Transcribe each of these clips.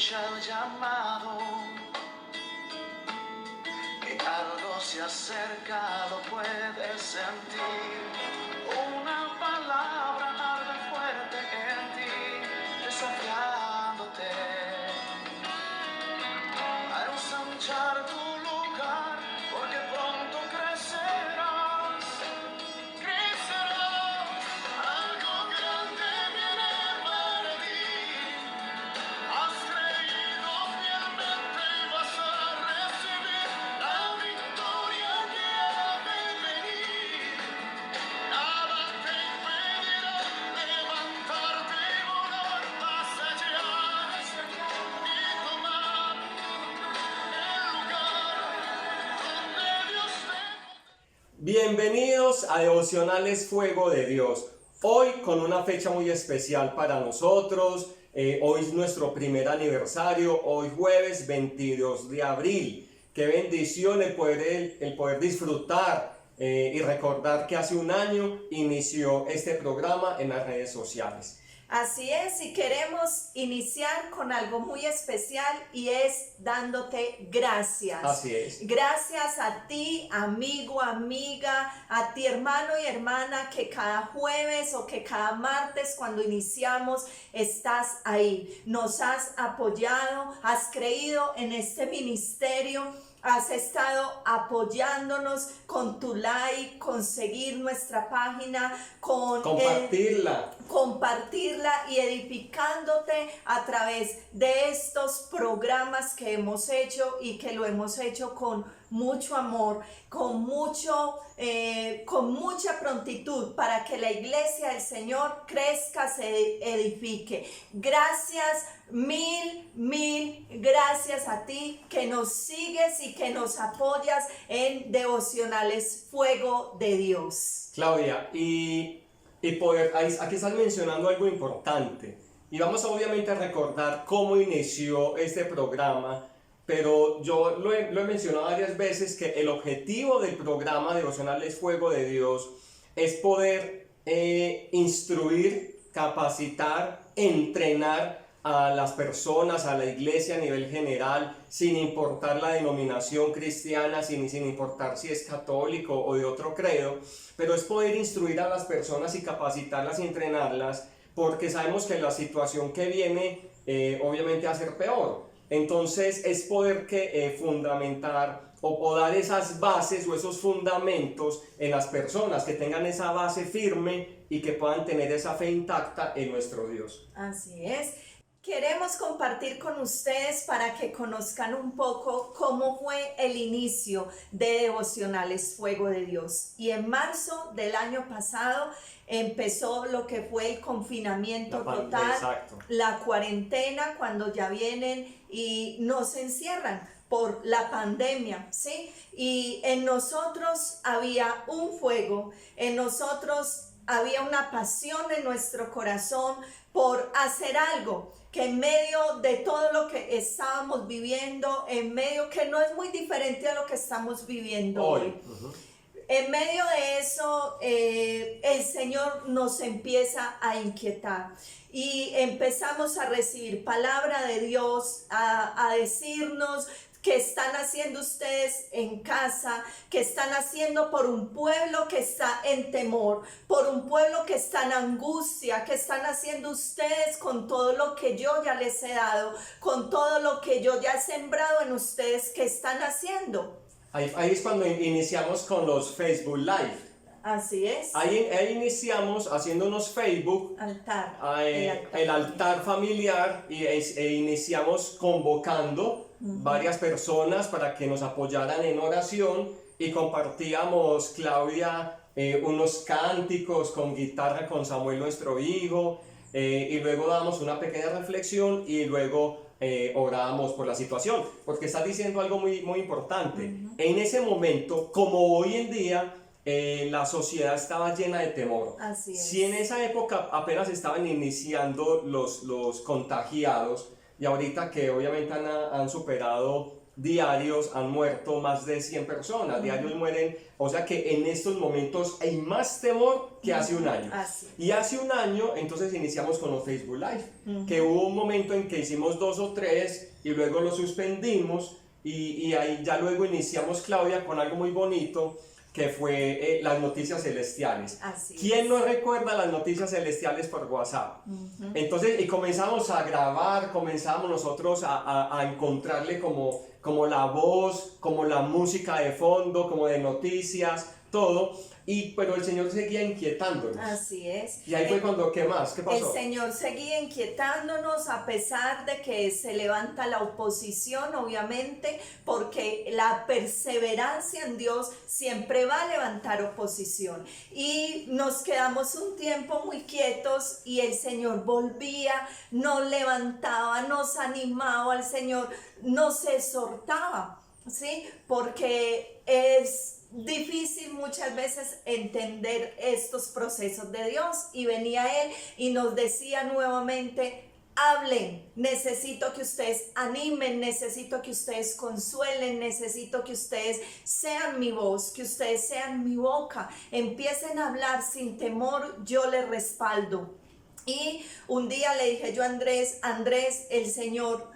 escucha el llamado, que algo se acerca, lo puedes sentir. Una palabra arde fuerte en ti, desafiándote a ensanchar tu lugar, porque pronto crecerás, crecerás. Algo grande viene para ti. Has creído fielmente y vas a recibir la victoria que ha de venir. Nada te impedirá levantarte y volar más allá y tomar el lugar donde Dios te... Bienvenidos a Devocionales Fuego de Dios. Hoy con una fecha muy especial para nosotros. Hoy es nuestro primer aniversario, hoy jueves 22 de abril. Qué bendición el poder disfrutar y recordar que hace un año inició este programa en las redes sociales. Así es, y queremos iniciar con algo muy especial y es dándote gracias. Así es. Gracias a ti, amigo, amiga, a ti, hermano y hermana, que cada jueves o que cada martes cuando iniciamos estás ahí. Nos has apoyado, has creído en este ministerio. Has estado apoyándonos con tu like, con seguir nuestra página, con compartirla y edificándote a través de estos programas que hemos hecho y que lo hemos hecho con mucho amor, con mucha prontitud para que la iglesia del Señor crezca, se edifique. Gracias, mil gracias a ti que nos sigues y que nos apoyas en Devocionales Fuego de Dios. Claudia, aquí estás mencionando algo importante y vamos obviamente a recordar cómo inició este programa. Pero yo lo he mencionado varias veces que el objetivo del programa Devocionales Fuego de Dios es poder instruir, capacitar, entrenar a las personas, a la iglesia a nivel general, sin importar la denominación cristiana, sin importar si es católico o de otro credo, pero es poder instruir a las personas y capacitarlas y entrenarlas, porque sabemos que la situación que viene obviamente va a ser peor. Entonces es poder fundamentar o dar esas bases o esos fundamentos en las personas, que tengan esa base firme y que puedan tener esa fe intacta en nuestro Dios. Así es. Queremos compartir con ustedes para que conozcan un poco cómo fue el inicio de Devocionales Fuego de Dios. Y en marzo del año pasado empezó lo que fue el confinamiento total, exacto. La cuarentena, cuando ya vienen y nos encierran por la pandemia, ¿sí? Y en nosotros había un fuego, en nosotros había una pasión en nuestro corazón por hacer algo que en medio de todo lo que estábamos viviendo, en medio que no es muy diferente a lo que estamos viviendo hoy. En medio de eso, el Señor nos empieza a inquietar y empezamos a recibir palabra de Dios, a decirnos que están haciendo ustedes en casa, que están haciendo por un pueblo que está en temor, por un pueblo que está en angustia, que están haciendo ustedes con todo lo que yo ya les he dado, con todo lo que yo ya he sembrado en ustedes, que están haciendo. Ahí es cuando iniciamos con los Facebook Live. Así es. Ahí iniciamos haciendo unos Facebook, el altar familiar, e iniciamos convocando varias personas para que nos apoyaran en oración, y compartíamos, Claudia, unos cánticos con guitarra con Samuel, nuestro hijo, y luego damos una pequeña reflexión y luego orábamos por la situación, porque estás diciendo algo muy importante. En ese momento, como hoy en día, la sociedad estaba llena de temor. Así es. Si en esa época apenas estaban iniciando los contagiados, y ahorita que obviamente han superado diarios han muerto más de 100 personas, diarios mueren, o sea que en estos momentos hay más temor que hace un año. Así. Y hace un año entonces iniciamos con los Facebook Live, que hubo un momento en que hicimos 2 o 3 y luego lo suspendimos y ahí ya luego iniciamos, Claudia, con algo muy bonito que fue las noticias celestiales. Así ¿Quién es. no recuerda las noticias celestiales por WhatsApp? Entonces, y comenzamos a grabar, comenzamos nosotros a encontrarle como la voz, como la música de fondo, como de noticias, todo. Pero el Señor seguía inquietándonos. Así es. Y ahí fue cuando, ¿qué más? ¿Qué pasó? El Señor seguía inquietándonos a pesar de que se levanta la oposición, obviamente, porque la perseverancia en Dios siempre va a levantar oposición. Y nos quedamos un tiempo muy quietos y el Señor volvía, nos levantaba, nos animaba, el Señor nos exhortaba, ¿sí? Porque es difícil muchas veces entender estos procesos de Dios, y venía Él y nos decía nuevamente: hablen, necesito que ustedes animen, necesito que ustedes consuelen, necesito que ustedes sean mi voz, que ustedes sean mi boca, empiecen a hablar sin temor, yo les respaldo. Y un día le dije yo a Andrés: el Señor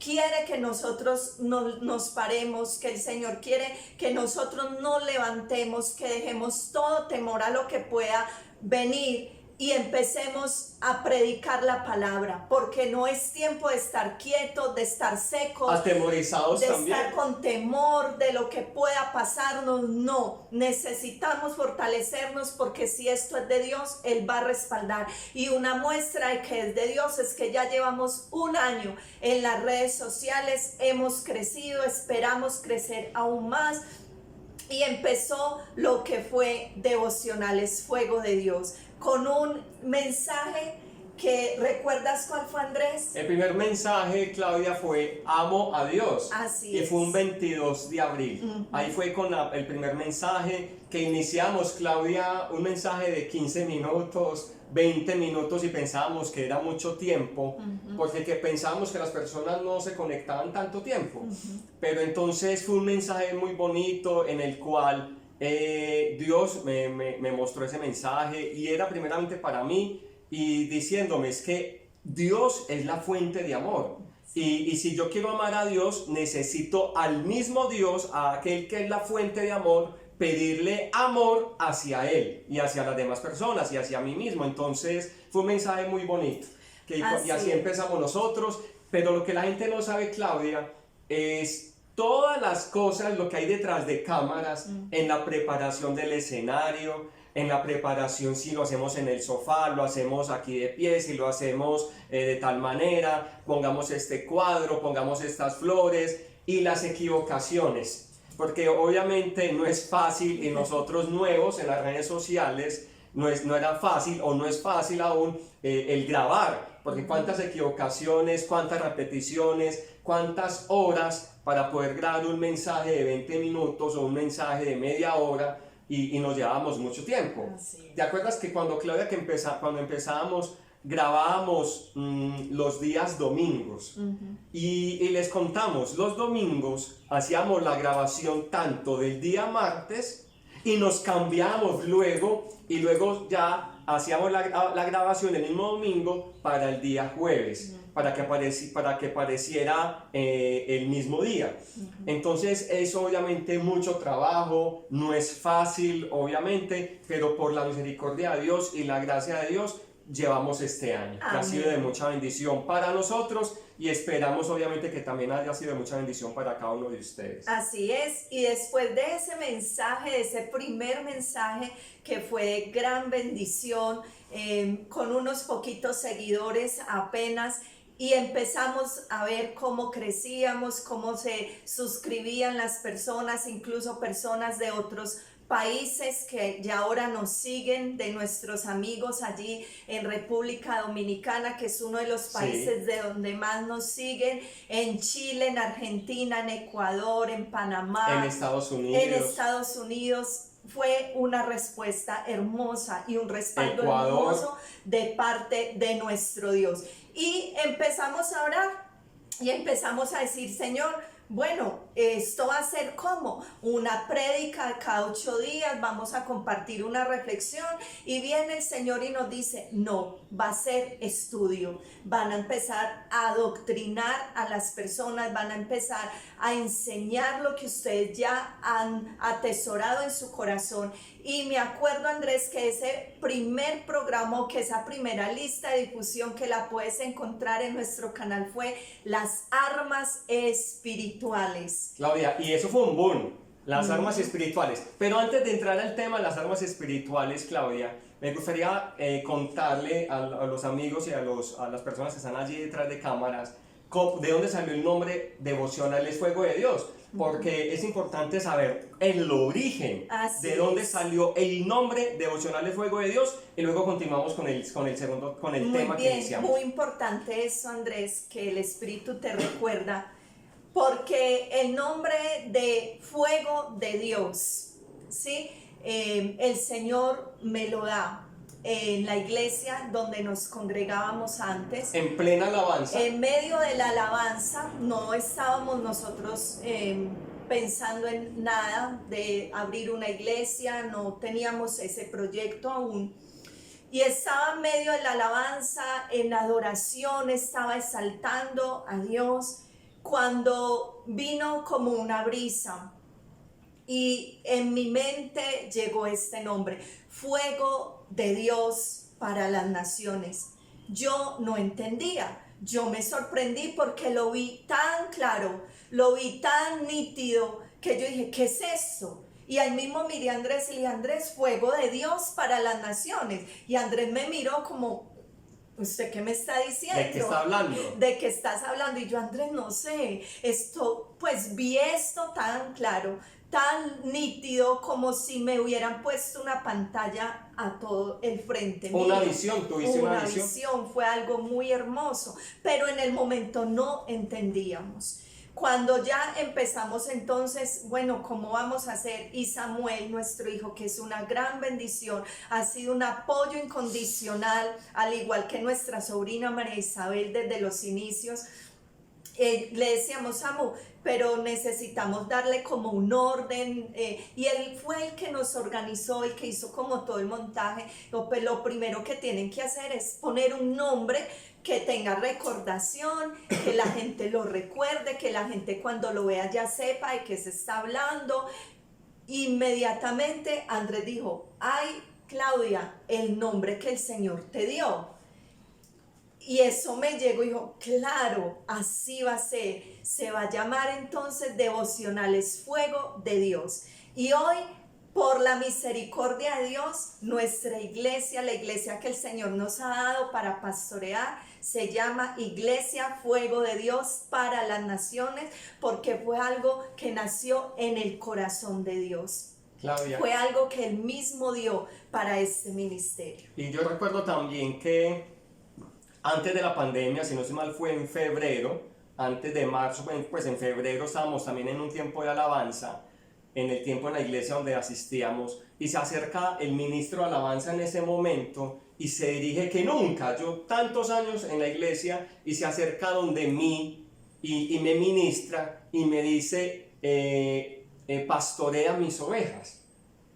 quiere que nosotros nos paremos, que el Señor quiere que nosotros nos levantemos, que dejemos todo temor a lo que pueda venir y empecemos a predicar la palabra, porque no es tiempo de estar quietos, de estar secos, Atemorizados de también. estar con temor de lo que pueda pasarnos. No, necesitamos fortalecernos, porque si esto es de Dios, Él va a respaldar. Y una muestra de que es de Dios es que ya llevamos un año en las redes sociales, hemos crecido, esperamos crecer aún más. Y empezó lo que fue Devocionales Fuego de Dios, con un mensaje que, ¿recuerdas cuál fue, Andrés? El primer mensaje, Claudia, fue amo a Dios. Así y es. fue un 22 de abril. Ahí fue con el primer mensaje que iniciamos, Claudia, un mensaje de 15 minutos, 20 minutos, y pensábamos que era mucho tiempo, porque pensábamos que las personas no se conectaban tanto tiempo. Pero entonces fue un mensaje muy bonito en el cual Dios me mostró ese mensaje, y era primeramente para mí, y diciéndome: es que Dios es la fuente de amor, y si yo quiero amar a Dios, necesito al mismo Dios, a aquel que es la fuente de amor, pedirle amor hacia Él y hacia las demás personas y hacia mí mismo. Entonces fue un mensaje muy bonito, y así empezamos nosotros. Pero lo que la gente no sabe, Claudia, es todas las cosas, lo que hay detrás de cámaras, en la preparación del escenario, en la preparación, si lo hacemos en el sofá, lo hacemos aquí de pie, si lo hacemos de tal manera, pongamos este cuadro, pongamos estas flores, y las equivocaciones, porque obviamente no es fácil, y nosotros nuevos en las redes sociales no era fácil, o no es fácil aún el grabar, porque cuántas equivocaciones, cuántas repeticiones, cuántas horas para poder grabar un mensaje de 20 minutos o un mensaje de media hora, y nos llevábamos mucho tiempo. ¿Te acuerdas que cuando, Claudia, cuando empezábamos, grabábamos los días domingos? Y les contamos, los domingos hacíamos la grabación tanto del día martes, y nos cambiamos luego, y luego ya hacíamos la grabación el mismo domingo para el día jueves, para que pareciera el mismo día. Entonces es obviamente mucho trabajo, no es fácil obviamente, pero por la misericordia de Dios y la gracia de Dios llevamos este año, que ha sido de mucha bendición para nosotros, y esperamos obviamente que también haya sido de mucha bendición para cada uno de ustedes. Así es. Y después de ese mensaje, de ese primer mensaje que fue de gran bendición, con unos poquitos seguidores apenas, y empezamos a ver cómo crecíamos, cómo se suscribían las personas, incluso personas de otros países que ya ahora nos siguen, de nuestros amigos allí en República Dominicana, que es uno de los países de donde más nos siguen, en Chile, en Argentina, en Ecuador, en Panamá, en Estados Unidos. Fue una respuesta hermosa y un respaldo hermoso de parte de nuestro Dios. Y empezamos a orar y empezamos a decir: Señor, bueno, esto va a ser como una prédica cada 8 días, vamos a compartir una reflexión y viene el Señor y nos dice, no, va a ser estudio, van a empezar a adoctrinar a las personas, van a empezar a enseñar lo que ustedes ya han atesorado en su corazón. Y me acuerdo, Andrés, que ese primer programa, que esa primera lista de difusión que la puedes encontrar en nuestro canal fue las armas espirituales. Claudia, y eso fue un boom, las armas espirituales. Pero antes de entrar al tema de las armas espirituales, Claudia, me gustaría contarle a los amigos y a las personas que están allí detrás de cámaras de dónde salió el nombre Devocionales Fuego de Dios. Porque es importante saber el origen, de dónde salió el nombre Devocionales Fuego de Dios, y luego continuamos con el tema que iniciamos. Muy importante eso, Andrés, que el Espíritu te recuerda, porque el nombre de Fuego de Dios, ¿sí? El Señor me lo da en la iglesia donde nos congregábamos antes. En plena alabanza. En medio de la alabanza, no estábamos nosotros pensando en nada de abrir una iglesia, no teníamos ese proyecto aún. Y estaba en medio de la alabanza, en adoración, estaba exaltando a Dios, cuando vino como una brisa. Y en mi mente llegó este nombre, Fuego de Dios para las Naciones. Yo no entendía, yo me sorprendí porque lo vi tan claro, lo vi tan nítido, que yo dije, ¿qué es esto? Y ahí mismo miré a Andrés y le dije, Andrés, Fuego de Dios para las Naciones. Y Andrés me miró como, ¿usted qué me está diciendo? ¿De qué está hablando? ¿De qué estás hablando? Y yo, Andrés, no sé, esto, pues vi esto tan claro, tan nítido, como si me hubieran puesto una pantalla a todo el frente. Una visión, tuviste una visión, fue algo muy hermoso, pero en el momento no entendíamos. Cuando ya empezamos entonces, bueno, ¿cómo vamos a hacer? Y Samuel, nuestro hijo, que es una gran bendición, ha sido un apoyo incondicional, al igual que nuestra sobrina María Isabel desde los inicios. Le decíamos, Samu, pero necesitamos darle como un orden, y él fue el que nos organizó, el que hizo como todo el montaje. Pues lo primero que tienen que hacer es poner un nombre que tenga recordación, que la gente lo recuerde, que la gente cuando lo vea ya sepa de qué se está hablando. Inmediatamente Andrés dijo, ay, Claudia, el nombre que el Señor te dio. Y eso me llegó y dijo, claro, así va a ser, se va a llamar entonces Devocionales Fuego de Dios. Y hoy, por la misericordia de Dios, nuestra iglesia, la iglesia que el Señor nos ha dado para pastorear, se llama Iglesia Fuego de Dios para las Naciones, porque fue algo que nació en el corazón de Dios. Claudia. Fue algo que Él mismo dio para este ministerio. Y yo recuerdo también que antes de la pandemia, si no estoy mal, fue en febrero, antes de marzo, pues en febrero estábamos también en un tiempo de alabanza, en el tiempo en la iglesia donde asistíamos, y se acerca el ministro de alabanza en ese momento y se dirige que nunca, yo tantos años en la iglesia, y se acerca donde mí y me ministra y me dice, pastorea mis ovejas.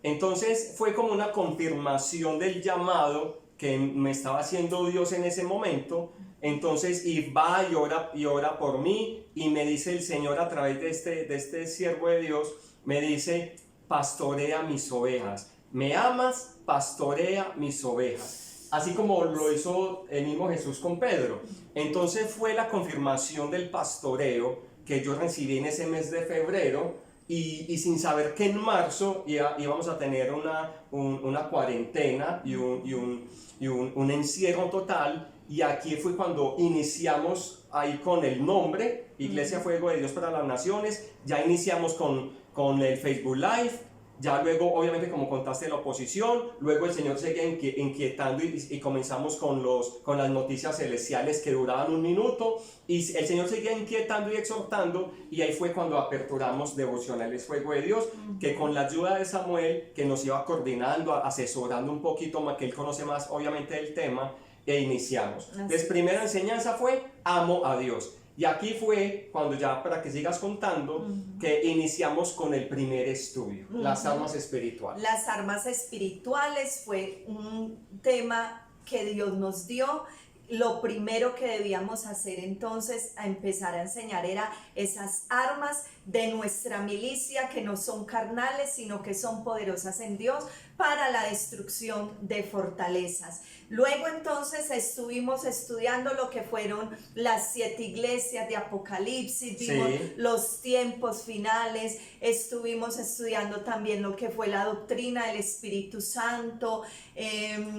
Entonces fue como una confirmación del llamado que me estaba haciendo Dios en ese momento. Entonces, y va y ora por mí, y me dice el Señor a través de este siervo de Dios, me dice, pastorea mis ovejas. ¿Me amas? Pastorea mis ovejas. Así como lo hizo el mismo Jesús con Pedro. Entonces fue la confirmación del pastoreo que yo recibí en ese mes de febrero, y sin saber que en marzo íbamos a tener una cuarentena y un encierro total. Y aquí fue cuando iniciamos ahí con el nombre Iglesia Fuego de Dios para las Naciones. Ya iniciamos con el Facebook Live. Ya luego, obviamente, como contaste, la oposición. Luego el Señor seguía inquietando y comenzamos con las noticias celestiales que duraban 1 minuto. Y el Señor seguía inquietando y exhortando. Y ahí fue cuando aperturamos Devocionales Fuego de Dios, que con la ayuda de Samuel, que nos iba coordinando, asesorando un poquito más, que él conoce más, obviamente, el tema, e iniciamos. Entonces, primera enseñanza fue, amo a Dios. Y aquí fue cuando ya, para que sigas contando, que iniciamos con el primer estudio, las armas espirituales. Las armas espirituales fue un tema que Dios nos dio. Lo primero que debíamos hacer entonces a empezar a enseñar era esas armas de nuestra milicia que no son carnales sino que son poderosas en Dios para la destrucción de fortalezas. Luego entonces estuvimos estudiando lo que fueron las 7 iglesias de Apocalipsis, vimos los tiempos finales, estuvimos estudiando también lo que fue la doctrina del Espíritu Santo.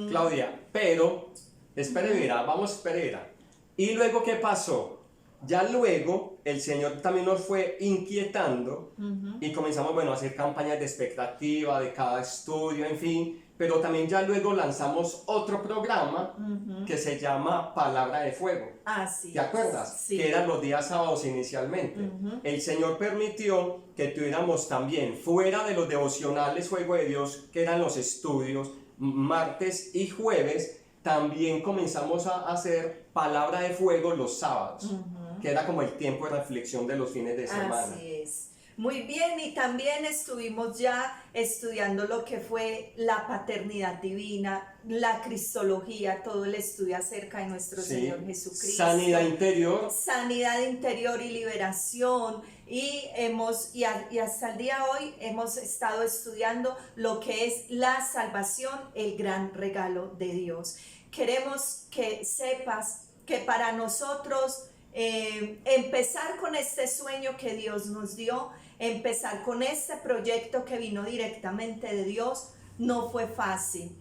Claudia, pero espera, vamos, espera. ¿Y luego qué pasó? Ya luego el Señor también nos fue inquietando y comenzamos, bueno, a hacer campañas de expectativa de cada estudio, en fin, pero también ya luego lanzamos otro programa que se llama Palabra de Fuego. Sí. ¿Te acuerdas? Sí. Que eran los días sábados inicialmente. El Señor permitió que tuviéramos también, fuera de los devocionales Fuego de Dios, que eran los estudios, martes y jueves, también comenzamos a hacer Palabra de Fuego los sábados, que era como el tiempo de reflexión de los fines de semana. Así es. Muy bien, y también estuvimos ya estudiando lo que fue la paternidad divina, la cristología, todo el estudio acerca de nuestro Señor Jesucristo. Sanidad interior. Sanidad interior y liberación. Y hasta el día de hoy hemos estado estudiando lo que es la salvación, el gran regalo de Dios. Queremos que sepas que para nosotros empezar con este sueño que Dios nos dio, empezar con este proyecto que vino directamente de Dios, no fue fácil.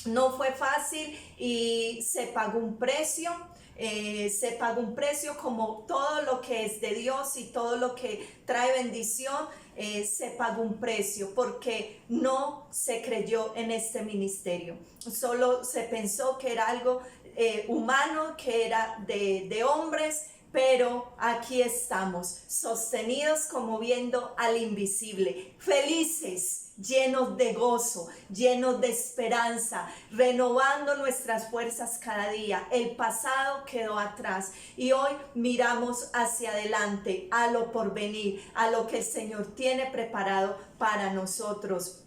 No fue fácil y se pagó un precio. Se paga un precio, como todo lo que es de Dios y todo lo que trae bendición, se pagó un precio porque no se creyó en este ministerio. Solo se pensó que era algo humano, que era de hombres, pero aquí estamos, sostenidos como viendo al invisible, felices, llenos de gozo, llenos de esperanza, renovando nuestras fuerzas cada día. El pasado quedó atrás y hoy miramos hacia adelante, a lo porvenir, a lo que el Señor tiene preparado para nosotros.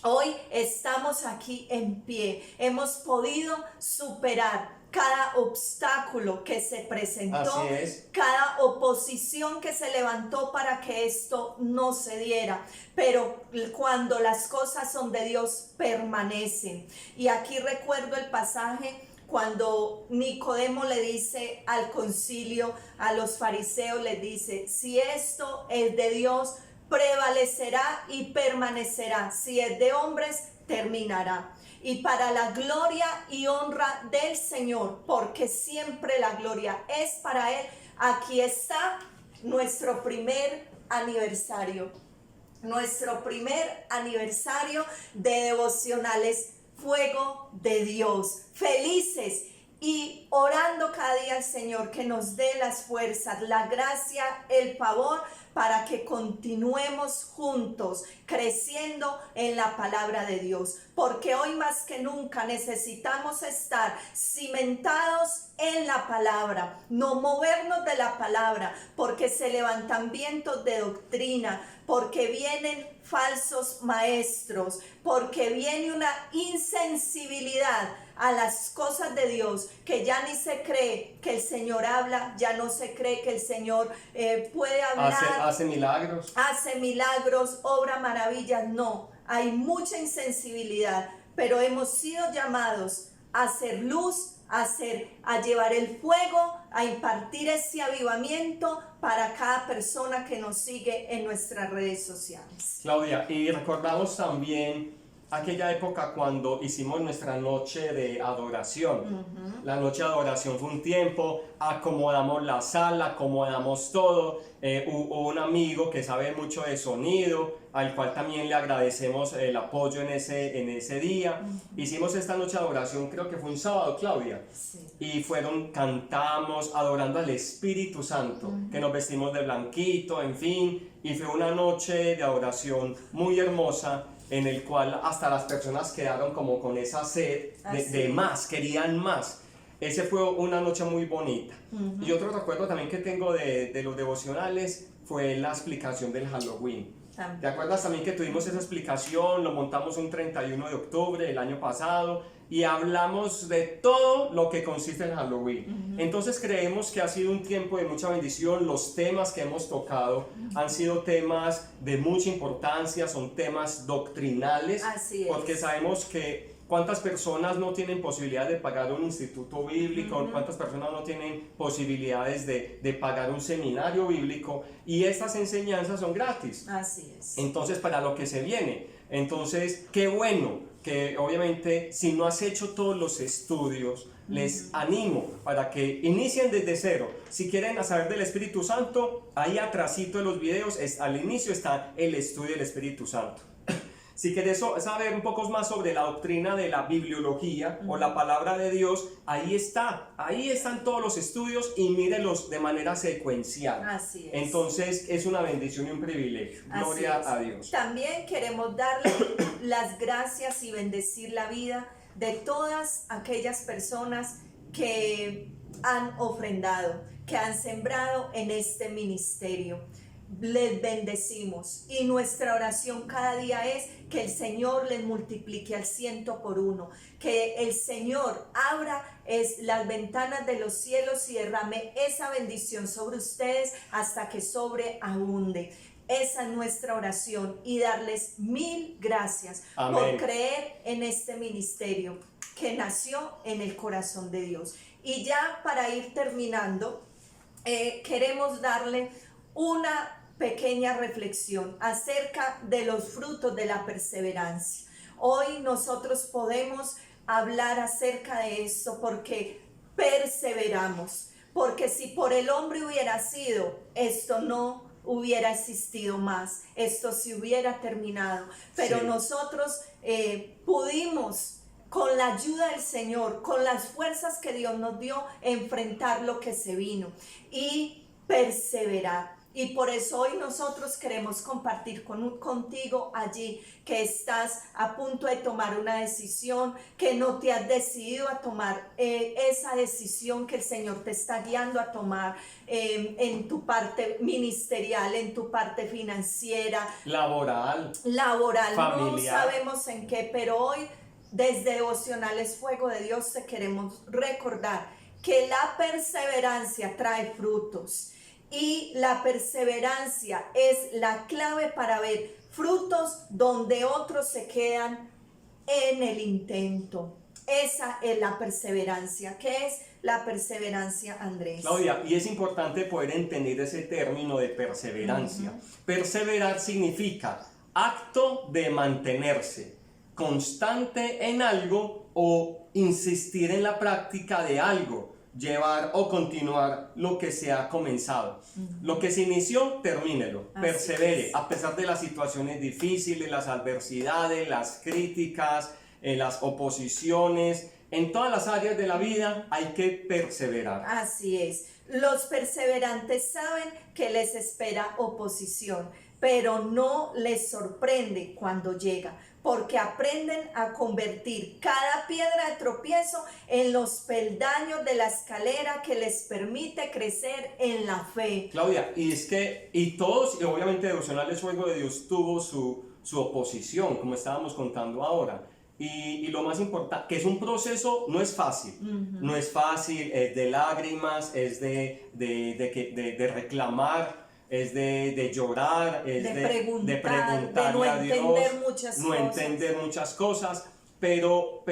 Hoy estamos aquí en pie, hemos podido superar cada obstáculo que se presentó, cada oposición que se levantó para que esto no se diera, pero cuando las cosas son de Dios permanecen. Y aquí recuerdo el pasaje cuando Nicodemo le dice al concilio, a los fariseos, les dice: si esto es de Dios, prevalecerá y permanecerá; si es de hombres, terminará. Y para la gloria y honra del Señor, porque siempre la gloria es para Él, aquí está nuestro primer aniversario. Nuestro primer aniversario de devocionales Fuego de Dios. Felices y orando cada día al Señor que nos dé las fuerzas, la gracia, el favor, para que continuemos juntos creciendo en la palabra de Dios, porque hoy más que nunca necesitamos estar cimentados en la palabra, no movernos de la palabra, porque se levantan vientos de doctrina, porque vienen falsos maestros, porque viene una insensibilidad a las cosas de Dios, que ya ni se cree que el Señor habla, ya no se cree que el Señor puede hablar, hace milagros, obra maravillas. No, hay mucha insensibilidad, pero hemos sido llamados a hacer luz, a llevar el fuego, a impartir ese avivamiento para cada persona que nos sigue en nuestras redes sociales. Claudia, y recordamos también aquella época cuando hicimos nuestra noche de adoración. La noche de adoración fue un tiempo, acomodamos la sala, acomodamos todo. Hubo un amigo que sabe mucho de sonido, al cual también le agradecemos el apoyo en ese día. Hicimos esta noche de adoración, creo que fue un sábado, Claudia. Sí. Y cantamos adorando al Espíritu Santo, que nos vestimos de blanquito, en fin. Y fue una noche de adoración muy hermosa, en el cual hasta las personas quedaron como con esa sed de más, querían más. ese fue una noche muy bonita. Y otro recuerdo también que tengo de los devocionales fue la explicación del Halloween. ¿Te acuerdas también que tuvimos esa explicación? Lo montamos un 31 de octubre del año pasado y hablamos de todo lo que consiste en Halloween. Entonces creemos que ha sido un tiempo de mucha bendición. Los temas que hemos tocado han sido temas de mucha importancia, son temas doctrinales. Así es. Porque sabemos que cuántas personas no tienen posibilidad de pagar un instituto bíblico, cuántas personas no tienen posibilidades de pagar un seminario bíblico, y estas enseñanzas son gratis. Así es. Entonces, para lo que se viene, entonces, qué bueno que obviamente si no has hecho todos los estudios, les animo para que inicien desde cero. Si quieren saber del Espíritu Santo, ahí atrásito de los videos, al inicio está el estudio del Espíritu Santo. Si quieres saber un poco más sobre la doctrina de la bibliología o la palabra de Dios, ahí están todos los estudios y mírenlos de manera secuencial. Así es. Entonces es una bendición y un privilegio. Gloria a Dios. También queremos darle las gracias y bendecir la vida de todas aquellas personas que han ofrendado, que han sembrado en este ministerio. Les bendecimos y nuestra oración cada día es que el Señor les multiplique al 100 por 1, que el Señor abra las ventanas de los cielos y derrame esa bendición sobre ustedes hasta que sobreabunde. Esa es nuestra oración y darles mil gracias. Amén. Por creer en este ministerio que nació en el corazón de Dios. Y ya para ir terminando, queremos darle una pequeña reflexión acerca de los frutos de la perseverancia. Hoy nosotros podemos hablar acerca de esto porque perseveramos, porque si por el hombre hubiera sido, esto no hubiera existido más, esto se hubiera terminado, pero sí, nosotros pudimos, con la ayuda del Señor, con las fuerzas que Dios nos dio, enfrentar lo que se vino y perseverar. Y por eso hoy nosotros queremos compartir contigo allí que estás a punto de tomar una decisión, que no te has decidido a tomar esa decisión que el Señor te está guiando a tomar en tu parte ministerial, en tu parte financiera, laboral, familiar. No familiar. sabemos en qué, pero hoy desde Devocionales Fuego de Dios te queremos recordar que la perseverancia trae frutos. Y la perseverancia es la clave para ver frutos donde otros se quedan en el intento. Esa es la perseverancia. ¿Qué es la perseverancia, Andrés? Claudia, y es importante poder entender ese término de perseverancia. Perseverar significa acto de mantenerse constante en algo o insistir en la práctica de algo. Llevar o continuar lo que se ha comenzado. Lo que se inició, termínelo. Persevere, a pesar de las situaciones difíciles, las adversidades, las críticas, las oposiciones. En todas las áreas de la vida hay que perseverar. Así es. Los perseverantes saben que les espera oposición, pero no les sorprende cuando llega, porque aprenden a convertir cada piedra de tropiezo en los peldaños de la escalera que les permite crecer en la fe. Claudia, y todos, y obviamente Devocionales Fuego de Dios tuvo su oposición, como estábamos contando ahora. Y lo más importante, que es un proceso, no es fácil, no es fácil, es de lágrimas, es de reclamar, es de llorar, es de preguntarle a Dios, no entender muchas cosas, pero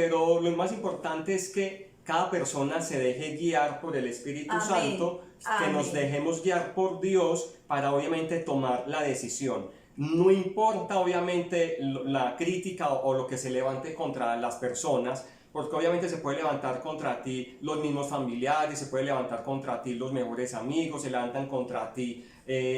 lo más importante es que cada persona se deje guiar por el Espíritu Santo, que nos dejemos guiar por Dios para obviamente tomar la decisión. No importa obviamente la crítica o lo que se levante contra las personas, porque obviamente se puede levantar contra ti los mismos familiares, se puede levantar contra ti los mejores amigos, se levantan contra ti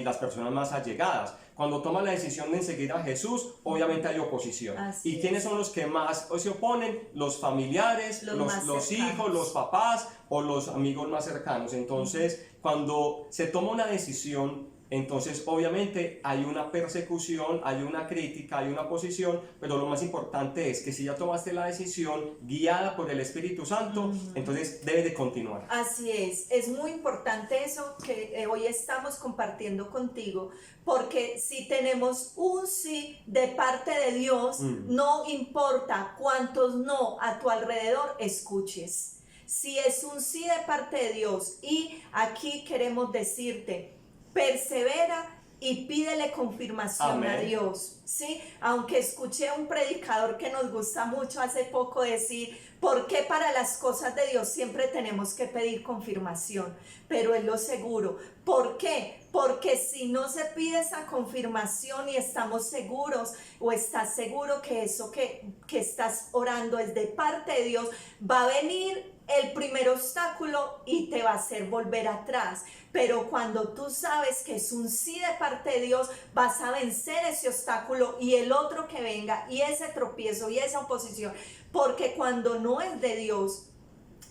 las personas más allegadas. Cuando tomas la decisión de seguir a Jesús, obviamente hay oposición. ¿Y quiénes son los que más se oponen? Los familiares, los hijos, los papás o los amigos más cercanos. Entonces, cuando se toma una decisión Entonces, obviamente, hay una persecución, hay una crítica, hay una oposición, pero lo más importante es que si ya tomaste la decisión guiada por el Espíritu Santo, entonces debes de continuar. Así es muy importante eso que hoy estamos compartiendo contigo, porque si tenemos un sí de parte de Dios, no importa cuántos no a tu alrededor escuches. Si es un sí de parte de Dios, y aquí queremos decirte, persevera y pídele confirmación Amén. a Dios, ¿sí? Aunque escuché a un predicador que nos gusta mucho hace poco decir, ¿por qué para las cosas de Dios siempre tenemos que pedir confirmación? Pero es lo seguro. ¿Por qué? Porque si no se pide esa confirmación y estamos seguros, o estás seguro que eso que estás orando es de parte de Dios, va a venir el primer obstáculo y te va a hacer volver atrás. Pero cuando tú sabes que es un sí de parte de Dios, vas a vencer ese obstáculo y el otro que venga, y ese tropiezo y esa oposición. Porque cuando no es de Dios,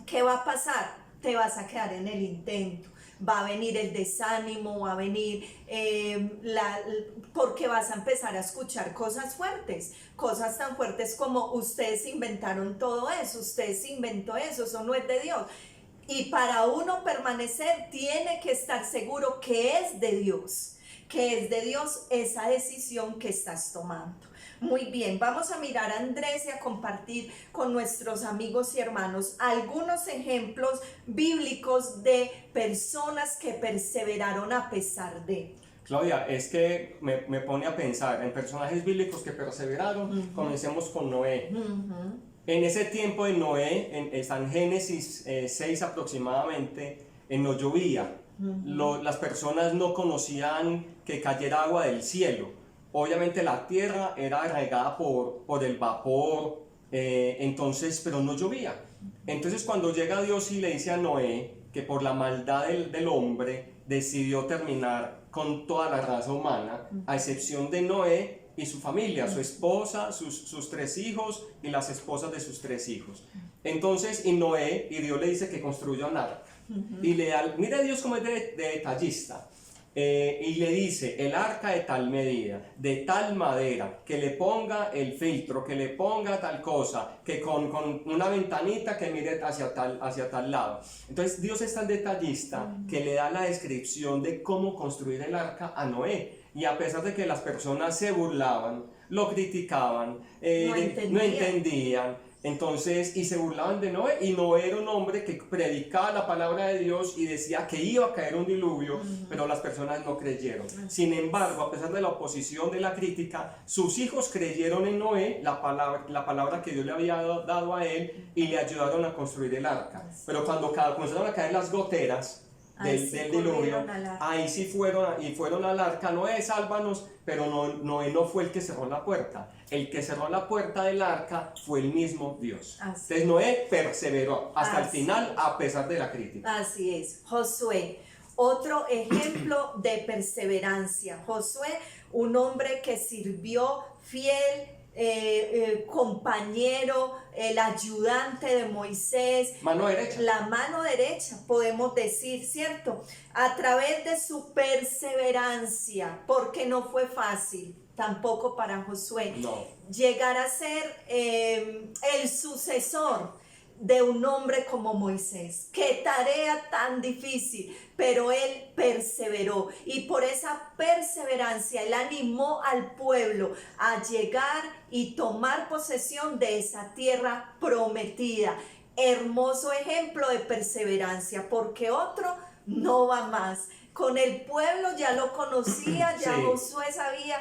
¿qué va a pasar? Te vas a quedar en el intento. Va a venir el desánimo, va a venir porque vas a empezar a escuchar cosas fuertes, cosas tan fuertes como ustedes inventaron todo eso, ustedes inventó eso no es de Dios. Y para uno permanecer tiene que estar seguro que es de Dios esa decisión que estás tomando. Muy bien, vamos a mirar a Andrés y a compartir con nuestros amigos y hermanos algunos ejemplos bíblicos de personas que perseveraron a pesar de. Claudia, es que me pone a pensar en personajes bíblicos que perseveraron. Comencemos con Noé. En ese tiempo de Noé, está en Génesis 6 aproximadamente, no llovía. Las personas no conocían que cayera agua del cielo. Obviamente la tierra era regada por el vapor, entonces, pero no llovía. Entonces cuando llega Dios y le dice a Noé que por la maldad del hombre decidió terminar con toda la raza humana, a excepción de Noé y su familia, su esposa, sus 3 hijos y las esposas de sus 3 hijos. Entonces, y Dios le dice que construya un arca. Y mira Dios cómo es de detallista. Y le dice, el arca de tal medida, de tal madera, que le ponga el filtro, que le ponga tal cosa, que con una ventanita que mire hacia tal lado. Entonces Dios es tan detallista que le da la descripción de cómo construir el arca a Noé. Y a pesar de que las personas se burlaban, lo criticaban, no entendían, entonces, y se burlaban de Noé, y Noé era un hombre que predicaba la palabra de Dios y decía que iba a caer un diluvio, pero las personas no creyeron. Sin embargo, a pesar de la oposición, de la crítica, sus hijos creyeron en Noé, la palabra que Dios le había dado a él, y le ayudaron a construir el arca. Pero cuando comenzaron a caer las goteras del diluvio, ahí sí fueron al arca. Noé, sálvanos, pero Noé no fue el que cerró la puerta. El que cerró la puerta del arca fue el mismo Dios. Entonces Noé perseveró hasta el final a pesar de la crítica. Así es. Josué, otro ejemplo de perseverancia. Josué, un hombre que sirvió fiel, compañero, el ayudante de Moisés, mano derecha. La mano derecha, podemos decir, ¿cierto? A través de su perseverancia, porque no fue fácil tampoco para Josué llegar a ser el sucesor de un hombre como Moisés. Qué tarea tan difícil, pero él perseveró, y por esa perseverancia él animó al pueblo a llegar y tomar posesión de esa tierra prometida. Hermoso ejemplo de perseverancia, porque otro no va más. Con el pueblo ya lo conocía, ya Josué sabía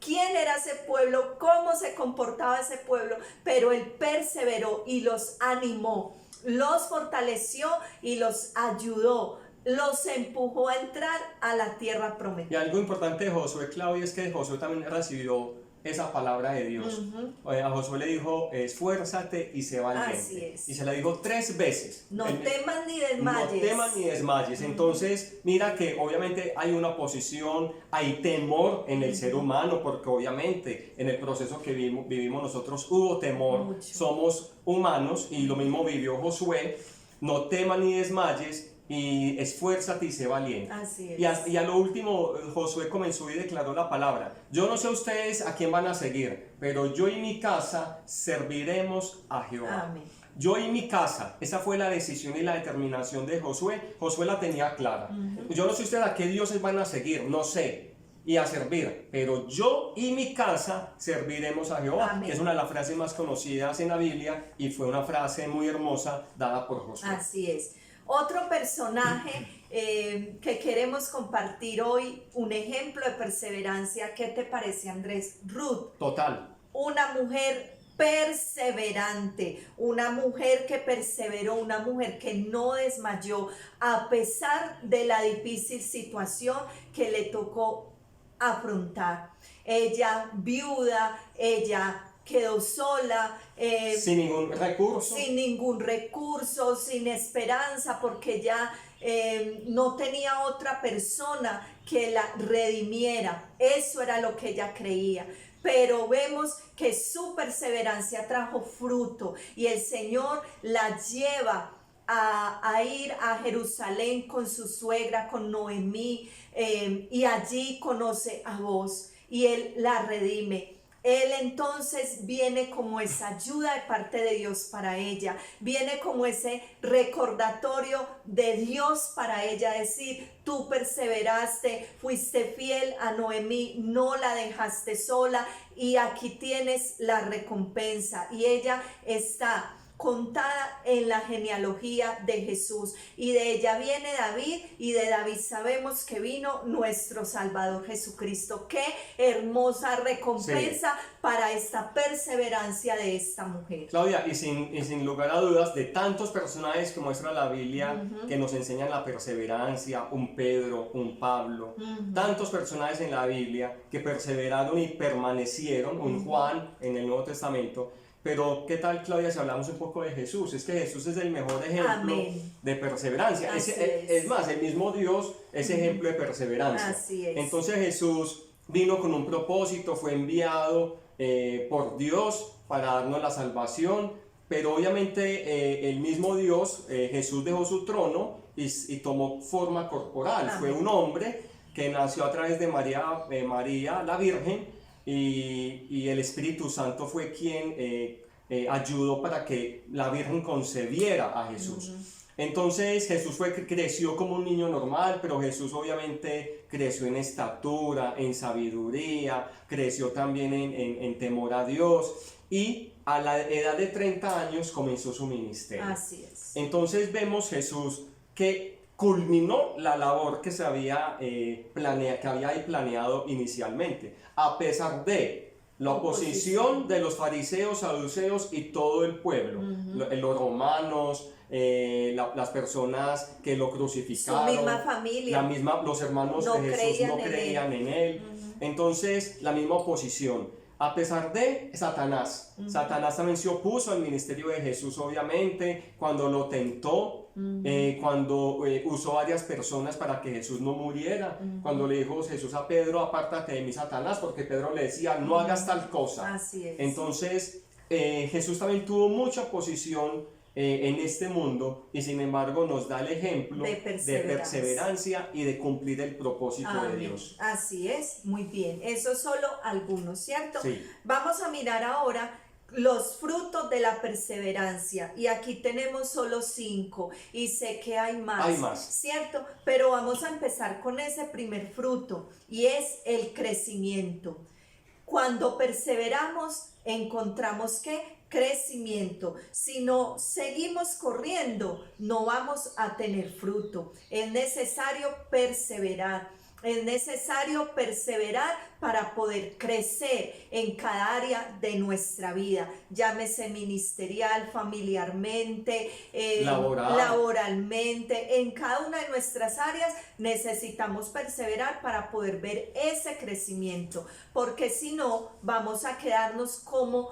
quién era ese pueblo, cómo se comportaba ese pueblo, pero él perseveró y los animó, los fortaleció y los ayudó, los empujó a entrar a la tierra prometida. Y algo importante de Josué, Claudia, es que Josué también recibió esa palabra de Dios. A Josué le dijo, esfuérzate y sé valiente. Así es. Y se la dijo 3 veces. No temas ni desmayes. No temas ni desmayes. Entonces, mira que obviamente hay una oposición, hay temor en el ser humano, porque obviamente en el proceso que vivimos nosotros hubo temor. Somos humanos y lo mismo vivió Josué. No temas ni desmayes. y esfuérzate y sé valiente. Así es. Y a lo último, Josué comenzó y declaró la palabra. Yo no sé ustedes a quién van a seguir, pero yo y mi casa serviremos a Jehová. Amén. Yo y mi casa, esa fue la decisión y la determinación de Josué. Josué la tenía clara. Yo no sé ustedes a qué dioses van a seguir, no sé, y a servir, pero yo y mi casa serviremos a Jehová, Amén. que es una de las frases más conocidas en la Biblia y fue una frase muy hermosa dada por Josué. Así es. Otro personaje que queremos compartir hoy, un ejemplo de perseverancia. ¿Qué te parece, Andrés? Ruth, Total. una mujer perseverante, una mujer que perseveró, una mujer que no desmayó a pesar de la difícil situación que le tocó afrontar. Ella viuda, ella quedó sola, Sin ningún recurso. sin ningún recurso, sin esperanza, porque ya no tenía otra persona que la redimiera. Eso era lo que ella creía. Pero vemos que su perseverancia trajo fruto y el Señor la lleva a ir a Jerusalén con su suegra, con Noemí, y allí conoce a Boaz y Él la redime. Él entonces viene como esa ayuda de parte de Dios para ella, viene como ese recordatorio de Dios para ella, decir, tú perseveraste, fuiste fiel a Noemí, no la dejaste sola y aquí tienes la recompensa. Y ella está contada en la genealogía de Jesús, y de ella viene David, y de David sabemos que vino nuestro Salvador Jesucristo. Qué hermosa recompensa para esta perseverancia de esta mujer. Claudia, y sin lugar a dudas, de tantos personajes que muestra la Biblia que nos enseñan la perseverancia, un Pedro, un Pablo, tantos personajes en la Biblia que perseveraron y permanecieron, un Juan en el Nuevo Testamento. Pero ¿qué tal, Claudia, si hablamos un poco de Jesús? Es que Jesús es el mejor ejemplo Amén. de perseverancia. Así Es más, el mismo Dios es ejemplo de perseverancia. Así es. Entonces Jesús vino con un propósito, fue enviado por Dios para darnos la salvación, pero obviamente el mismo Dios, Jesús dejó su trono y tomó forma corporal. Amén. Fue un hombre que nació a través de María la Virgen, y el Espíritu Santo fue quien ayudó para que la Virgen concebiera a Jesús. Entonces Jesús creció como un niño normal, pero Jesús obviamente creció en estatura, en sabiduría, creció también en temor a Dios, y a la edad de 30 años comenzó su ministerio. Así es. Entonces vemos Jesús que culminó la labor que se había planeado inicialmente, a pesar de la oposición de los fariseos, saduceos y todo el pueblo, los romanos, las personas que lo crucificaron, Su misma familia, los hermanos no de Jesús no creían en creían en él. Entonces, la misma oposición. A pesar de Satanás, Satanás también se opuso al ministerio de Jesús, obviamente, cuando lo tentó, cuando usó varias personas para que Jesús no muriera, cuando le dijo Jesús a Pedro, apártate de mí, Satanás, porque Pedro le decía, no hagas tal cosa. Así es. Entonces, Jesús también tuvo mucha oposición en este mundo, y sin embargo nos da el ejemplo de perseverancia y de cumplir el propósito de Dios. Así es, muy bien. Eso es solo algunos, ¿cierto? Sí. Vamos a mirar ahora los frutos de la perseverancia, y aquí tenemos solo 5 y sé que hay más, ¿cierto? Pero vamos a empezar con ese primer fruto, y es el crecimiento. Cuando perseveramos encontramos que crecimiento. Si no seguimos corriendo, no vamos a tener fruto. Es necesario perseverar. Es necesario perseverar para poder crecer en cada área de nuestra vida, llámese ministerial, familiarmente, laboralmente, en cada una de nuestras áreas necesitamos perseverar para poder ver ese crecimiento, porque si no vamos a quedarnos como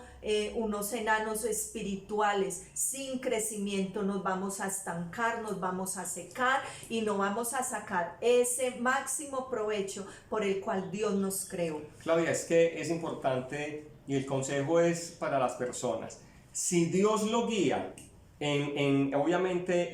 unos enanos espirituales sin crecimiento. Nos vamos a estancar, nos vamos a secar y no vamos a sacar ese máximo provecho por el cual Dios nos creó. Claudia, es que es importante, y el consejo es para las personas. Si Dios lo guía obviamente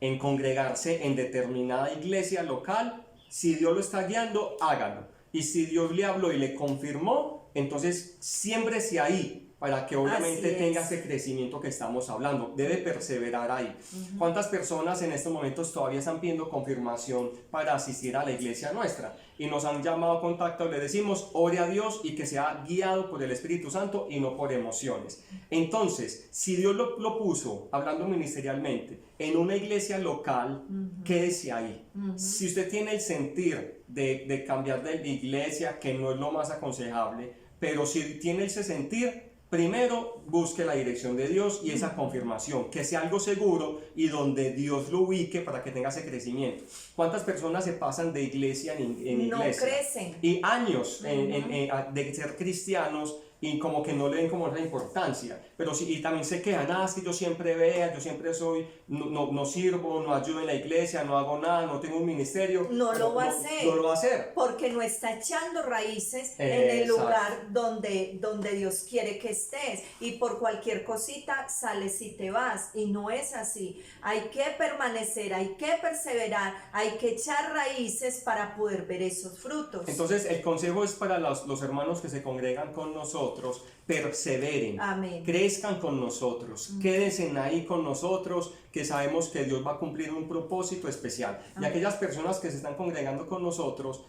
en congregarse en determinada iglesia local. Si Dios lo está guiando, hágalo. Y si Dios le habló y le confirmó, entonces siémbrese ahí para que obviamente Así tenga es. ese crecimiento que estamos hablando. Debe perseverar ahí. ¿Cuántas personas en estos momentos todavía están pidiendo confirmación para asistir a la iglesia nuestra? Y nos han llamado a contacto, le decimos, ore a Dios y que sea guiado por el Espíritu Santo y no por emociones. Entonces, si Dios lo puso, hablando ministerialmente, en una iglesia local, quédese ahí. Si usted tiene el sentir de cambiar de iglesia, que no es lo más aconsejable, pero si tiene ese sentir, primero busque la dirección de Dios y esa confirmación, que sea algo seguro y donde Dios lo ubique para que tenga ese crecimiento. ¿Cuántas personas se pasan de iglesia en No iglesia? crecen. Y años de ser cristianos y como que no le den como la importancia, pero sí, y también se quejan, es que yo siempre vea, yo siempre soy, no sirvo, no ayudo en la iglesia, no hago nada, no tengo un ministerio. No lo va a hacer. No lo va a hacer. Porque no está echando raíces en el Exacto. lugar donde Dios quiere que estés. Y por cualquier cosita sales y te vas. Y no es así. Hay que permanecer, hay que perseverar, hay que echar raíces para poder ver esos frutos. Entonces el consejo es para los hermanos que se congregan con nosotros: perseveren, Amén. crezcan con nosotros, quédense ahí con nosotros, que sabemos que Dios va a cumplir un propósito especial. Y Amén. aquellas personas que se están congregando con nosotros,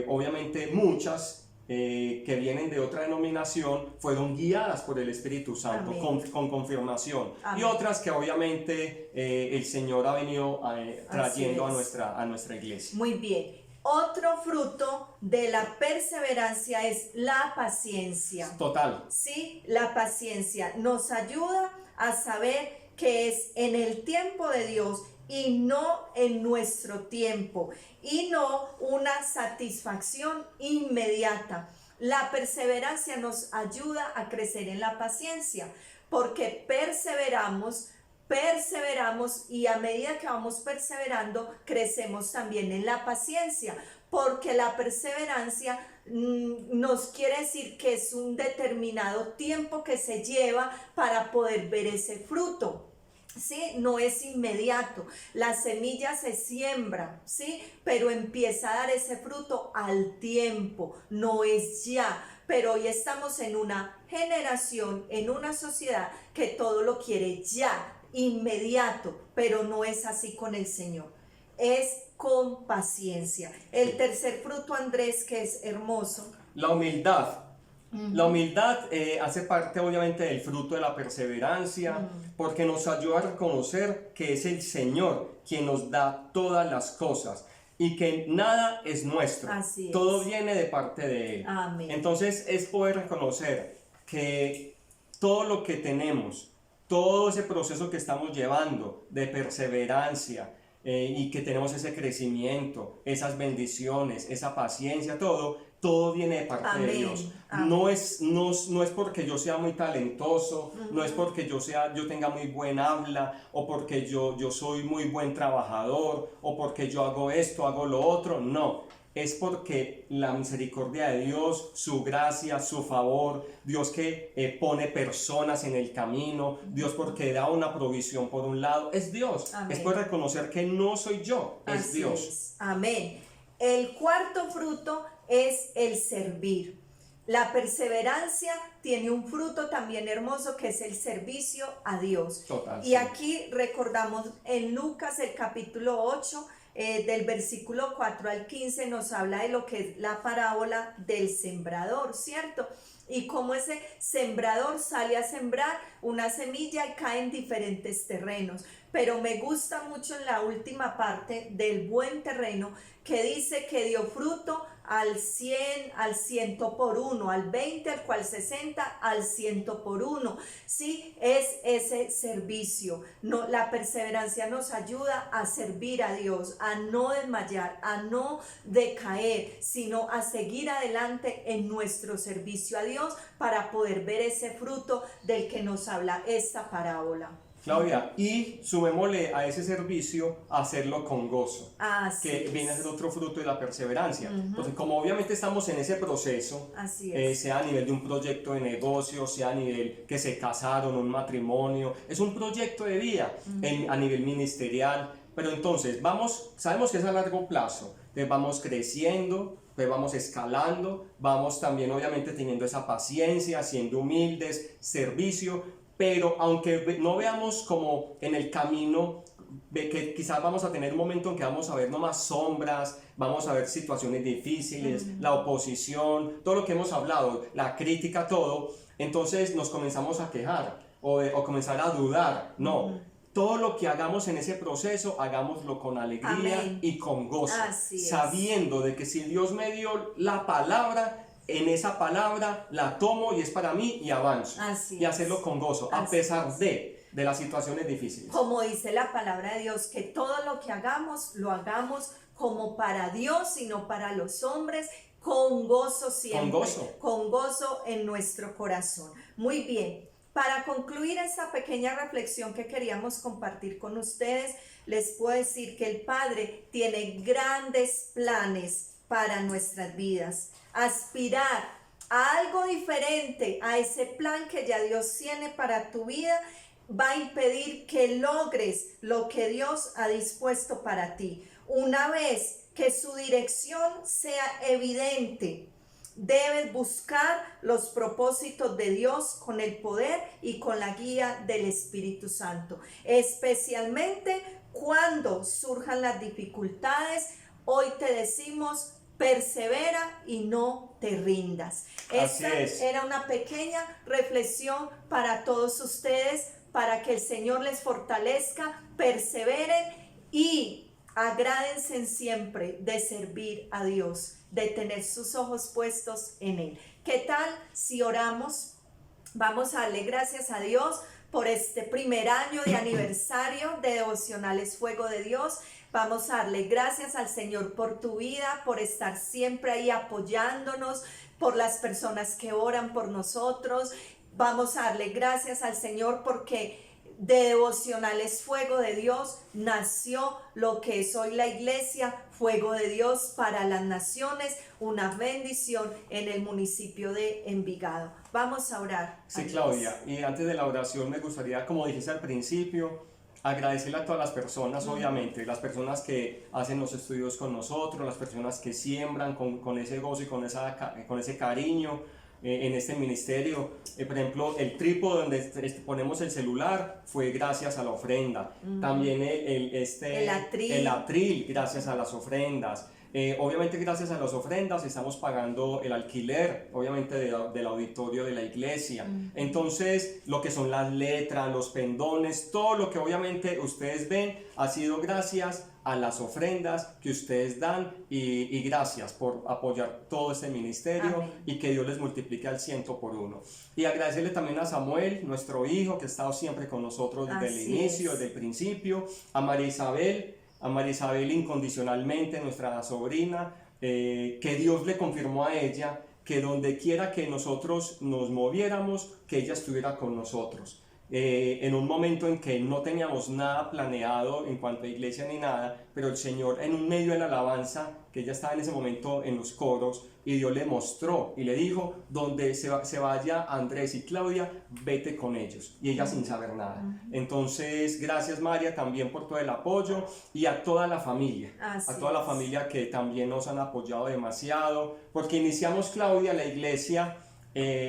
obviamente muchas que vienen de otra denominación fueron guiadas por el Espíritu Santo con confirmación. Amén. Y otras que obviamente el Señor ha venido trayendo Así a nuestra iglesia. Muy bien. Otro fruto de la perseverancia es la paciencia. Total. Sí, la paciencia nos ayuda a saber que es en el tiempo de Dios y no en nuestro tiempo, y no una satisfacción inmediata. La perseverancia nos ayuda a crecer en la paciencia, porque perseveramos y a medida que vamos perseverando, crecemos también en la paciencia, porque la perseverancia nos quiere decir que es un determinado tiempo que se lleva para poder ver ese fruto. ¿Sí? No es inmediato, la semilla se siembra, ¿sí? Pero empieza a dar ese fruto al tiempo, no es ya. Pero hoy estamos en una generación, en una sociedad que todo lo quiere ya, inmediato, pero no es así con el Señor, es con paciencia. El tercer fruto, Andrés, que es hermoso. La humildad. La humildad hace parte obviamente del fruto de la perseverancia, porque nos ayuda a reconocer que es el Señor quien nos da todas las cosas y que nada es nuestro. Así es. Todo viene de parte de Él. Amén. Entonces es poder reconocer que todo lo que tenemos, todo ese proceso que estamos llevando de perseverancia, y que tenemos ese crecimiento, esas bendiciones, esa paciencia, todo viene de parte de Amén. Dios. Amén. No es porque yo sea muy talentoso, no es porque yo tenga muy buen habla, o porque yo soy muy buen trabajador, o porque yo hago esto, hago lo otro. No, es porque la misericordia de Dios, su gracia, su favor, Dios que pone personas en el camino, Dios porque da una provisión por un lado, es Dios. Amén. Es por reconocer que no soy yo, es Así Dios. es. Amén. El cuarto fruto es el servir. La perseverancia tiene un fruto también hermoso que es el servicio a Dios. Total, Y sí. aquí recordamos en Lucas el capítulo 8, del versículo 4 al 15 nos habla de lo que es la parábola del sembrador, ¿cierto? Y cómo ese sembrador sale a sembrar una semilla y cae en diferentes terrenos. Pero me gusta mucho en la última parte del buen terreno que dice que dio fruto al 100, al 100 por uno, al 20, al cual 60, al 100 por uno. Sí, es ese servicio. No, la perseverancia nos ayuda a servir a Dios, a no desmayar, a no decaer, sino a seguir adelante en nuestro servicio a Dios para poder ver ese fruto del que nos habla esta parábola. Claudia, y sumémosle a ese servicio hacerlo con gozo, Así que es. viene a ser otro fruto de la perseverancia. Entonces, como obviamente estamos en ese proceso, Así es. sea a nivel de un proyecto de negocio, sea a nivel que se casaron, un matrimonio, es un proyecto de vida a nivel ministerial, pero entonces sabemos que es a largo plazo, entonces vamos creciendo, pues vamos escalando, vamos también obviamente teniendo esa paciencia, siendo humildes, servicio, pero aunque no veamos como en el camino, que quizás vamos a tener un momento en que vamos a ver nomás sombras, vamos a ver situaciones difíciles, la oposición, todo lo que hemos hablado, la crítica, todo, entonces nos comenzamos a quejar o comenzar a dudar. No, todo lo que hagamos en ese proceso, hagámoslo con alegría Amén. y con gozo, Así es. sabiendo de que si Dios me dio la palabra, en esa palabra la tomo y es para mí y avanzo. Así y es. hacerlo con gozo, a Así pesar es. de las situaciones difíciles. Como dice la palabra de Dios, que todo lo que hagamos, lo hagamos como para Dios y no para los hombres, con gozo siempre. Con gozo. Con gozo en nuestro corazón. Muy bien. Para concluir esta pequeña reflexión que queríamos compartir con ustedes, les puedo decir que el Padre tiene grandes planes para nuestras vidas. Aspirar a algo diferente a ese plan que ya Dios tiene para tu vida va a impedir que logres lo que Dios ha dispuesto para ti. Una vez que su dirección sea evidente, debes buscar los propósitos de Dios con el poder y con la guía del Espíritu Santo, especialmente cuando surjan las dificultades. Hoy te decimos: persevera y no te rindas. Así Esta es. era una pequeña reflexión para todos ustedes, para que el Señor les fortalezca, perseveren y agrádense siempre de servir a Dios, de tener sus ojos puestos en Él. ¿Qué tal si oramos? Vamos a darle gracias a Dios por este primer año de aniversario de Devocionales Fuego de Dios. Vamos a darle gracias al Señor por tu vida, por estar siempre ahí apoyándonos, por las personas que oran por nosotros. Vamos a darle gracias al Señor porque de Devocionales Fuego de Dios nació lo que es hoy la iglesia Fuego de Dios para las naciones, una bendición en el municipio de Envigado. Vamos a orar. Sí, Claudia, y antes de la oración me gustaría, como dijiste al principio, agradecerle a todas las personas, obviamente, las personas que hacen los estudios con nosotros, las personas que siembran con ese gozo y con ese cariño en este ministerio. Por ejemplo, el trípode donde ponemos el celular fue gracias a la ofrenda. También el atril, gracias a las ofrendas. Obviamente gracias a las ofrendas estamos pagando el alquiler, obviamente del auditorio de la iglesia. Entonces, lo que son las letras, los pendones, todo lo que obviamente ustedes ven ha sido gracias a las ofrendas que ustedes dan y gracias por apoyar todo este ministerio. Amén. Y que Dios les multiplique al 100 por uno. Y agradecerle también a Samuel, nuestro hijo, que ha estado siempre con nosotros desde el inicio, desde el principio, a María Isabel incondicionalmente, nuestra sobrina, que Dios le confirmó a ella que donde quiera que nosotros nos moviéramos, que ella estuviera con nosotros. En un momento en que no teníamos nada planeado en cuanto a iglesia ni nada, pero el Señor en un medio de la alabanza, que ella estaba en ese momento en los coros, y Dios le mostró y le dijo: donde se vaya Andrés y Claudia, vete con ellos, y ella sin saber nada. Entonces, gracias María también por todo el apoyo, y a toda la familia, la familia que también nos han apoyado demasiado, porque iniciamos, Claudia, la iglesia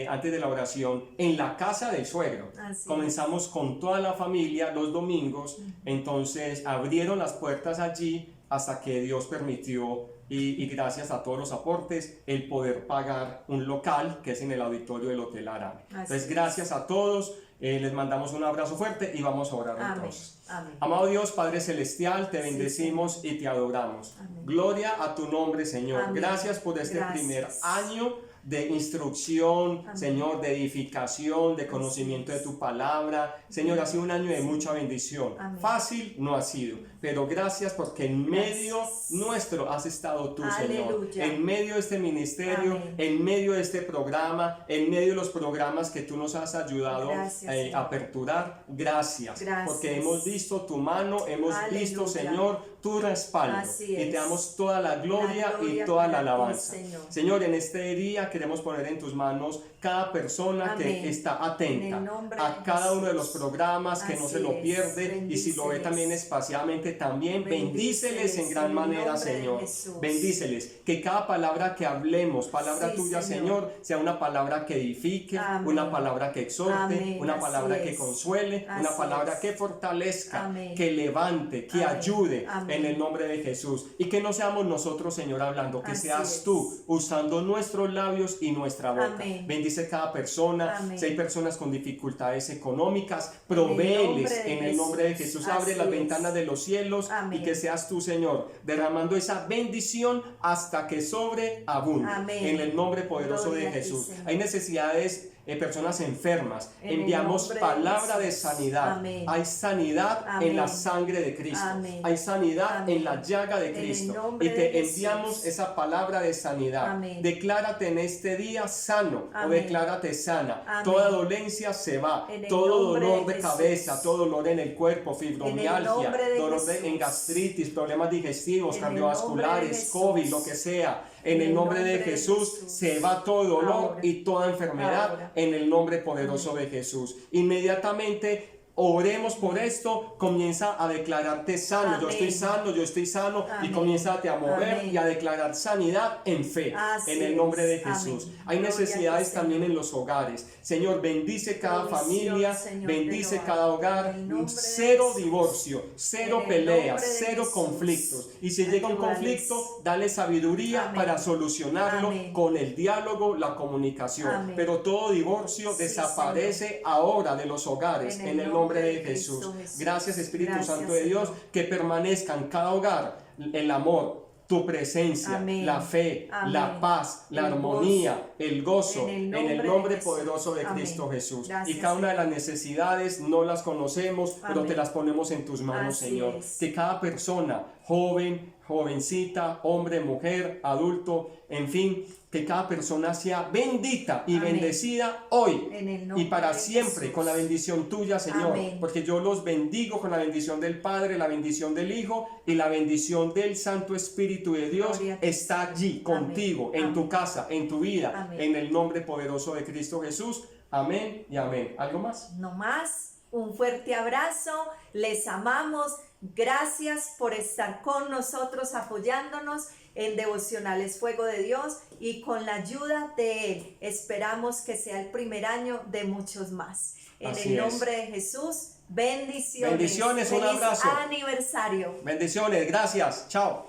antes de la oración en la casa del suegro. Comenzamos con toda la familia los domingos. Entonces abrieron las puertas allí hasta que Dios permitió, y gracias a todos los aportes, el poder pagar un local que es en el auditorio del Hotel Arame. Entonces gracias a todos, les mandamos un abrazo fuerte y vamos a orar entonces. Amén. Amado Dios, Padre Celestial, te bendecimos y te adoramos. Amén. Gloria a tu nombre, Señor. Amén. Gracias por este primer año de instrucción, Amén. Señor, de edificación, de conocimiento de tu palabra. Señor, ha sido un año de mucha bendición. Amén. Fácil no ha sido, pero gracias porque en medio Gracias. nuestro has estado tú, Señor. Aleluya. En medio de este ministerio, Amén. en medio de este programa, en medio de los programas que tú nos has ayudado Gracias, a Señor. aperturar, gracias. Gracias. Porque hemos visto tu mano, hemos visto, Aleluya. Señor, tu respaldo. Así Y te es. damos toda la gloria, La gloria y toda la para ti, alabanza. Señor. Señor, en este día queremos poner en tus manos cada persona Amén. que está En atenta el nombre a de cada uno de los Jesús. programas, que no Así se lo es. pierde, y si lo ve Bendíceles. también espacialmente, también bendíceles en gran en el manera, nombre de Señor. Jesús. Bendíceles, que cada palabra que hablemos, palabra Sí, tuya, Señor. Señor, sea una palabra que edifique, Amén. una palabra que exhorte, Amén. una Así palabra que es. consuele, una Así palabra es. que fortalezca, Amén. que levante, que Amén. ayude, Amén. en el nombre de Jesús. Y que no seamos nosotros, Señor, hablando, que Así seas es. tú usando nuestros labios y nuestra boca. Amén. Bendice cada persona. Amén. Si hay personas con dificultades económicas, En el provéeles nombre de en el nombre de Jesús. Jesús. Abre Así las es. ventanas de los cielos, Amén. y que seas tú, Señor, derramando esa bendición hasta que sobreabunde. Amén. En el nombre poderoso Gloria de a ti, Jesús. Señor. Hay necesidades, personas enfermas. En el Enviamos nombre de palabra de Jesús. sanidad. Amén. Hay sanidad Amén. en la sangre de Cristo. Amén. Hay sanidad Amén. en la llaga de En el Cristo. nombre Y de te Jesús. enviamos esa palabra de sanidad. Amén. Declárate en este día sano, o Amén. declárate sana. Amén. Toda dolencia se va. En el Todo nombre dolor de de Jesús. cabeza, todo dolor en el cuerpo, fibromialgia, nombre de dolor Jesús. en gastritis, problemas digestivos, En el cardiovasculares, nombre de Jesús. COVID, lo que sea. En el nombre de Jesús se va todo dolor Ahora. y toda enfermedad, Ahora. en el nombre poderoso de Jesús. Inmediatamente oremos por esto, comienza a declararte sano. Yo Amén. estoy sano, yo estoy sano. Y Amén. comiénzate a mover Amén. y a declarar sanidad en fe. Así en el nombre de es. Jesús. Amén. Hay Gloria a ti, necesidades Señor. también en los hogares. Señor, bendice cada Provisión, familia, Señor, bendice del hogar. cada hogar. En el nombre de Cero Jesús. divorcio, cero En el peleas, nombre de cero Jesús. conflictos. Y si llega un Ayúdales. conflicto, dale sabiduría Amén. para solucionarlo Amén. con el diálogo, la comunicación. Amén. Pero todo divorcio Sí, desaparece ahora de los hogares en el nombre de Jesús. Jesús. Gracias, Espíritu Gracias, Santo de Dios, Señor. que permanezca en cada hogar el amor, tu presencia, Amén. la fe, Amén. la paz, la El armonía, el gozo, En el en el nombre nombre de Jesús. poderoso de Amén. Cristo Jesús. Gracias, Y cada una de Señor. las necesidades no las conocemos, pero Amén. te las ponemos en tus manos, Así Señor. es. Que cada persona, joven, jovencita, hombre, mujer, adulto, en fin, que cada persona sea bendita y Amén. bendecida hoy En el y nombre para de siempre, Jesús. con la bendición tuya, Señor. Amén. Porque yo los bendigo con la bendición del Padre, la bendición del Hijo y la bendición del Santo Espíritu de Dios. Gloria a ti. Está allí contigo, en tu Amén. casa, en tu vida, Amén. en el nombre poderoso de Cristo Jesús. Amén y amén. ¿Algo más? No más, un fuerte abrazo, les amamos, gracias por estar con nosotros apoyándonos en Devocionales Fuego de Dios y con la ayuda de Él esperamos que sea el primer año de muchos más. En Así el es. nombre de Jesús, bendiciones. Bendiciones, un Feliz abrazo. aniversario. Bendiciones, gracias. Chao.